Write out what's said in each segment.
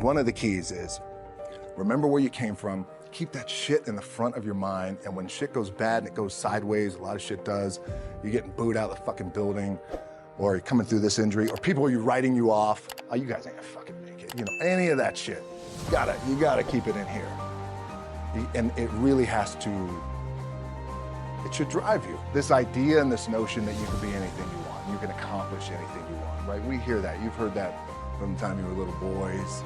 one of the keys is remember where you came from, keep that shit in the front of your mind, and when shit goes bad and it goes sideways, a lot of shit does, you're getting booed out of the fucking building, or you're coming through this injury, or people are writing you off, oh, you guys ain't gonna fucking make it, you know, any of that shit. You gotta keep it in here. And it really has to, it should drive you. This idea and this notion that you can be anything you want, you can accomplish anything you want, right? We hear that, you've heard that from the time you were little boys.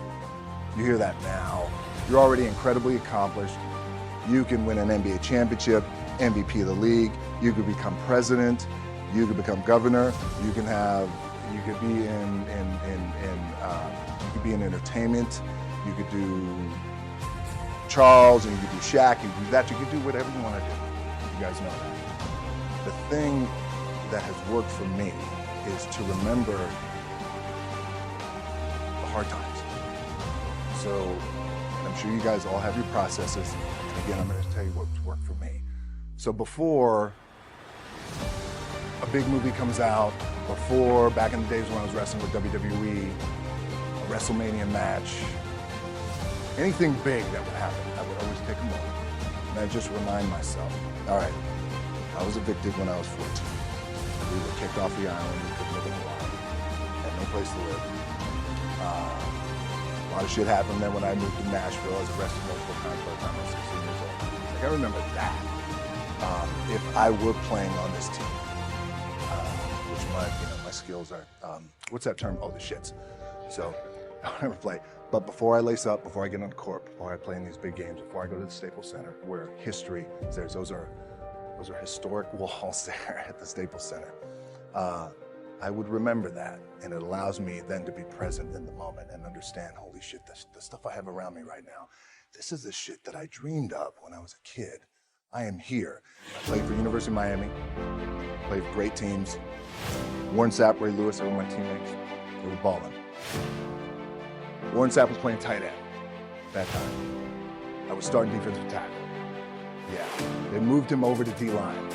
You hear that now. You're already incredibly accomplished. You can win an NBA championship, MVP of the league. You could become president. You could become governor. You could be in entertainment. You could do Charles, and you could do Shaq. You could do that. You could do whatever you want to do. You guys know that. The thing that has worked for me is to remember the hard times. So, I'm sure you guys all have your processes. And again, I'm going to tell you what's worked for me. So before a big movie comes out, before, back in the days when I was wrestling with WWE, a WrestleMania match, anything big that would happen, I would always take a moment. And I just remind myself, all right, I was evicted when I was 14. We were kicked off the island, we couldn't live in Hawaii, had no place to live. A lot of shit happened then when I moved to Nashville. I was arrested multiple times by the time I was 16 years old. Like, I remember that. If I were playing on this team, which my skills are, what's that term? Oh, the shits. So I would never play. But before I lace up, before I get on the court, before I play in these big games, before I go to the Staples Center, where history is there, those are historic walls there at the Staples Center. I would remember that, and it allows me then to be present in the moment and understand, holy shit, the stuff I have around me right now, this is the shit that I dreamed of when I was a kid. I am here. I played for University of Miami, played for great teams. Warren Sapp, Ray Lewis, they were my teammates. They were balling. Warren Sapp was playing tight end that time. I was starting defensive tackle. Yeah, they moved him over to D-line.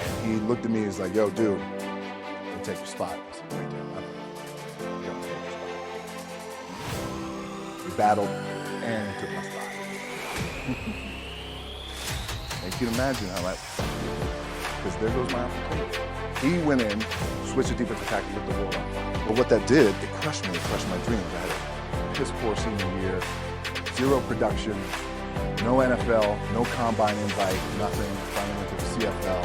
And he looked at me, he's like, yo, dude, take your spot. I said, right there. You don't take your spot. We battled, and he took my spot. And you can imagine how that, because there goes my opportunity. He went in, switched to defensive tackle, looked the world up. But what that did, it crushed me, it crushed my dreams. I had a piss poor senior year, zero production, no NFL, no combine invite, nothing. Finally went to the CFL.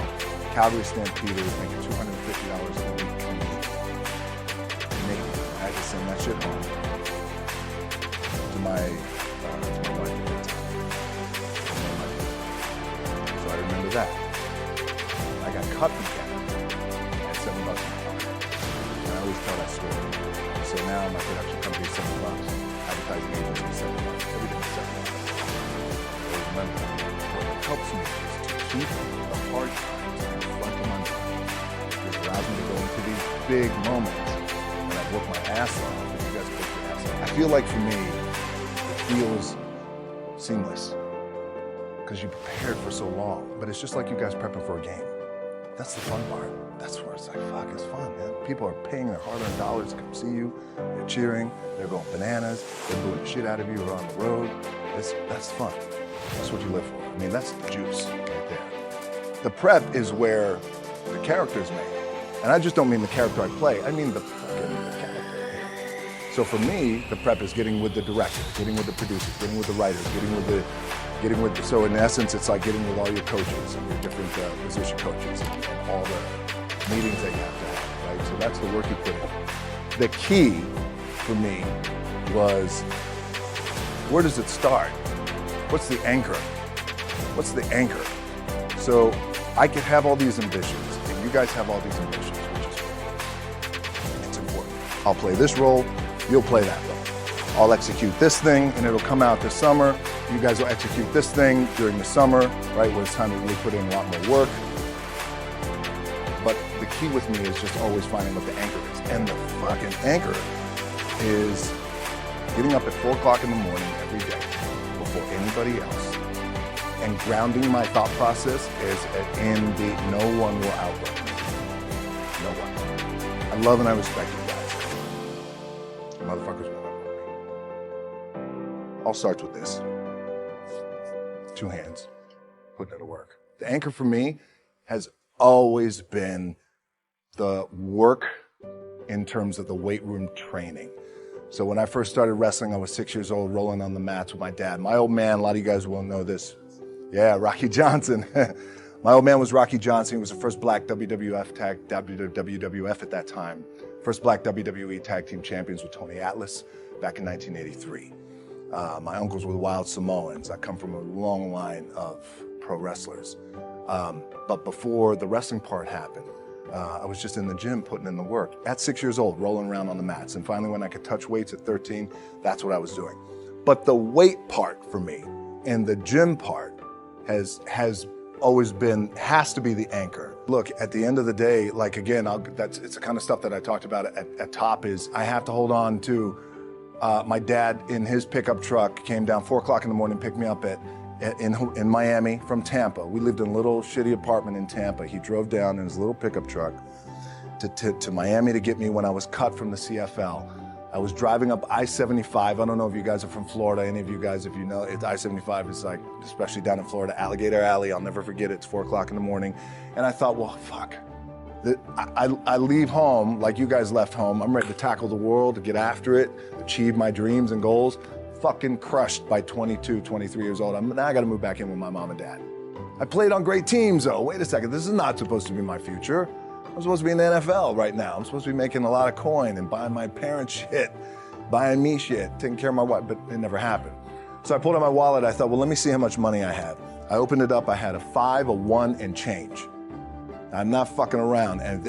Calgary Stampeders, making $250 a week a week. I had to send that shit home to my wife at the time. So I remember that. I got cut from Canada at $7 an hour. And I always tell that story. So now my production company is $7, advertising agency is $7, everything is $7. So remember, what helps me is to keep the hard times in front of my mind. It allows me to go into these big moments and I work my ass off, and you guys work your ass off. I feel like for me, it feels seamless because you prepared for so long, but it's just like you guys prepping for a game. That's the fun part. That's where it's like, fuck, it's fun, man. People are paying their hard-earned dollars to come see you. They're cheering, they're going bananas, they're booing the shit out of you around the road. That's fun. That's what you live for. I mean, that's the juice right there. The prep is where the character is made. And I just don't mean the character I play, I mean the fucking character. So for me, the prep is getting with the director, getting with the producers, getting with the writers, so in essence, it's like getting with all your coaches and your different position coaches and all the meetings that you have to have, right? So that's the work you put in. The key for me was, where does it start? What's the anchor? What's the anchor? So I could have all these ambitions, and you guys have all these ambitions, which is great. It's important. I'll play this role, you'll play that role. I'll execute this thing, and it'll come out this summer. You guys will execute this thing during the summer, right, when it's time to really put in a lot more work. But the key with me is just always finding what the anchor is. And the fucking anchor is getting up at 4 o'clock in the morning every day before anybody else and grounding my thought process is in the no one will outwork me. No one. I love and I respect you guys. Motherfuckers will outwork me. All starts with this. 2 hands, putting it to work. The anchor for me has always been the work in terms of the weight room training. So when I first started wrestling, I was 6 years old, rolling on the mats with my dad. My old man, a lot of you guys will know this. Yeah, Rocky Johnson. My old man was Rocky Johnson. He was the first black WWF at that time. First black WWE tag team champions with Tony Atlas back in 1983. My uncles were the Wild Samoans. I come from a long line of pro wrestlers. But before the wrestling part happened, I was just in the gym putting in the work. At 6 years old, rolling around on the mats. And finally, when I could touch weights at 13, that's what I was doing. But the weight part for me and the gym part has always been, has to be the anchor. Look, at the end of the day, like again, it's the kind of stuff that I talked about at top is I have to hold on to my dad in his pickup truck came down 4 o'clock in the morning, picked me up in Miami from Tampa. We lived in a little shitty apartment in Tampa. He drove down in his little pickup truck to Miami to get me when I was cut from the CFL. I was driving up I-75. I don't know if you guys are from Florida, any of you guys, if you know, I-75 is like, especially down in Florida, Alligator Alley. I'll never forget it. It's 4 o'clock in the morning. And I thought, well, fuck. I leave home like you guys left home. I'm ready to tackle the world, to get after it, achieve my dreams and goals. Fucking crushed by 22, 23 years old. Now I gotta move back in with my mom and dad. I played on great teams though. Wait a second, this is not supposed to be my future. I'm supposed to be in the NFL right now. I'm supposed to be making a lot of coin and buying my parents shit, buying me shit, taking care of my wife, but it never happened. So I pulled out my wallet. I thought, well, let me see how much money I have. I opened it up. I had a 5, a 1, and change. I'm not fucking around, and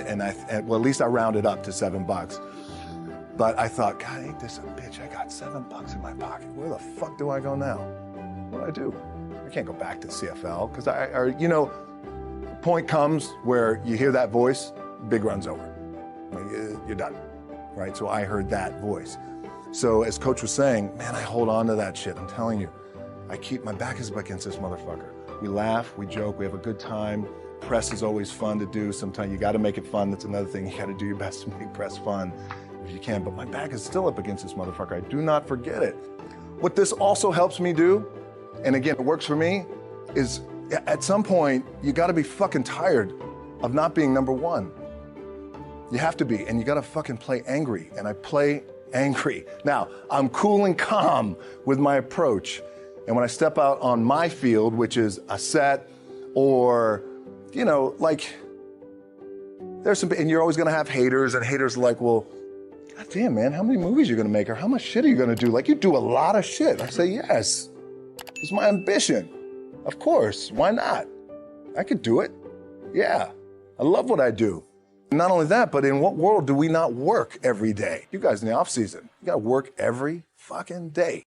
well, at least I rounded up to $7. But I thought, God, ain't this a bitch? I got $7 in my pocket. Where the fuck do I go now? What do I do? I can't go back to CFL because you know, the point comes where you hear that voice, big run's over. You're done, right? So I heard that voice. So as Coach was saying, man, I hold on to that shit. I'm telling you, my back is up against this motherfucker. We laugh, we joke, we have a good time. Press is always fun to do. Sometimes you got to make it fun. That's another thing. You got to do your best to make press fun if you can. But my back is still up against this motherfucker. I do not forget it. What this also helps me do, and again, it works for me, is at some point, you got to be fucking tired of not being number one. You have to be, and you got to fucking play angry. And I play angry. Now, I'm cool and calm with my approach. And when I step out on my field, which is a set or, you know, like, there's some, and you're always gonna have haters, and haters are like, well, God damn, man, how many movies are you gonna make, or how much shit are you gonna do? Like, you do a lot of shit. I say, yes, it's my ambition. Of course, why not? I could do it. Yeah, I love what I do. Not only that, but in what world do we not work every day? You guys in the off season, you gotta work every fucking day.